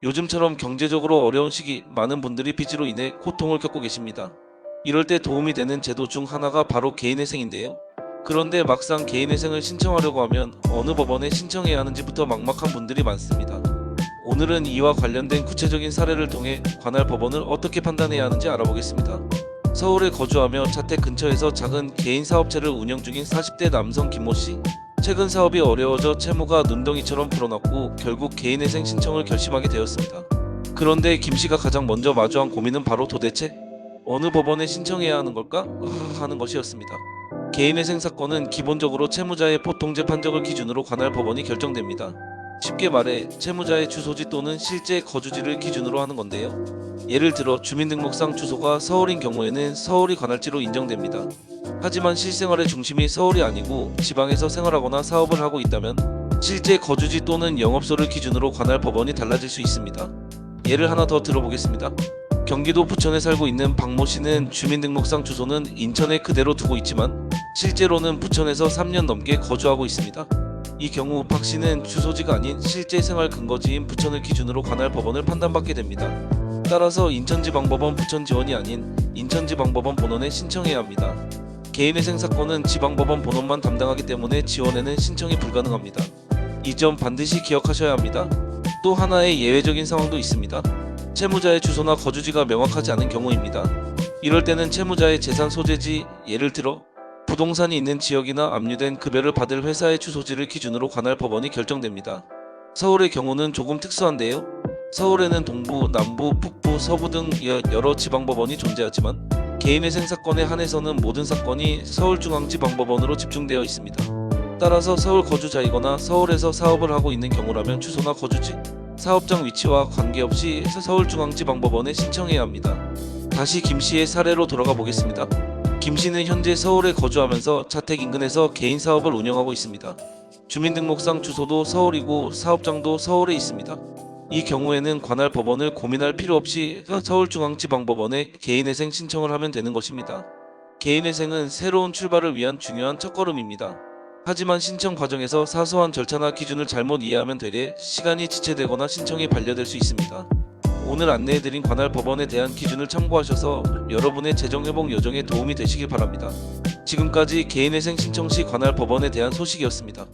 요즘처럼 경제적으로 어려운 시기 많은 분들이 빚으로 인해 고통을 겪고 계십니다. 이럴 때 도움이 되는 제도 중 하나가 바로 개인회생인데요. 그런데 막상 개인회생을 신청하려고 하면 어느 법원에 신청해야 하는지부터 막막한 분들이 많습니다. 오늘은 이와 관련된 구체적인 사례를 통해 관할 법원을 어떻게 판단해야 하는지 알아보겠습니다. 서울에 거주하며 자택 근처에서 작은 개인 사업체를 운영 중인 40대 남성 김모씨. 최근 사업이 어려워져 채무가 눈덩이처럼 불어났고 결국 개인회생 신청을 결심하게 되었습니다. 그런데 김씨가 가장 먼저 마주한 고민은 바로 도대체 어느 법원에 신청해야 하는 걸까? 하는 것이었습니다. 개인회생 사건은 기본적으로 채무자의 보통재 판정을 기준으로 관할 법원이 결정됩니다. 쉽게 말해 채무자의 주소지 또는 실제 거주지를 기준으로 하는 건데요. 예를 들어 주민등록상 주소가 서울인 경우에는 서울이 관할지로 인정됩니다. 하지만 실생활의 중심이 서울이 아니고 지방에서 생활하거나 사업을 하고 있다면 실제 거주지 또는 영업소를 기준으로 관할 법원이 달라질 수 있습니다. 예를 하나 더 들어보겠습니다. 경기도 부천에 살고 있는 박모 씨는 주민등록상 주소는 인천에 그대로 두고 있지만 실제로는 부천에서 3년 넘게 거주하고 있습니다. 이 경우 박 씨는 주소지가 아닌 실제 생활 근거지인 부천을 기준으로 관할 법원을 판단받게 됩니다. 따라서 인천지방법원 부천지원이 아닌 인천지방법원 본원에 신청해야 합니다. 개인회생 사건은 지방법원 본원만 담당하기 때문에 지원에는 신청이 불가능합니다. 이 점 반드시 기억하셔야 합니다. 또 하나의 예외적인 상황도 있습니다. 채무자의 주소나 거주지가 명확하지 않은 경우입니다. 이럴 때는 채무자의 재산 소재지, 예를 들어 부동산이 있는 지역이나 압류된 급여를 받을 회사의 주소지를 기준으로 관할 법원이 결정됩니다. 서울의 경우는 조금 특수한데요. 서울에는 동부, 남부, 북부, 서부 등 여러 지방법원이 존재하지만 개인회생 사건에 한해서는 모든 사건이 서울중앙지방법원으로 집중되어 있습니다. 따라서 서울 거주자이거나 서울에서 사업을 하고 있는 경우라면 주소나 거주지, 사업장 위치와 관계없이 서울중앙지방법원에 신청해야 합니다. 다시 김씨의 사례로 돌아가 보겠습니다. 김씨는 현재 서울에 거주하면서 자택 인근에서 개인 사업을 운영하고 있습니다. 주민등록상 주소도 서울이고 사업장도 서울에 있습니다. 이 경우에는 관할 법원을 고민할 필요 없이 서울중앙지방법원에 개인회생 신청을 하면 되는 것입니다. 개인회생은 새로운 출발을 위한 중요한 첫걸음입니다. 하지만 신청 과정에서 사소한 절차나 기준을 잘못 이해하면 되레 시간이 지체되거나 신청이 반려될 수 있습니다. 오늘 안내해드린 관할 법원에 대한 기준을 참고하셔서 여러분의 재정회복 여정에 도움이 되시길 바랍니다. 지금까지 개인회생 신청 시 관할 법원에 대한 소식이었습니다.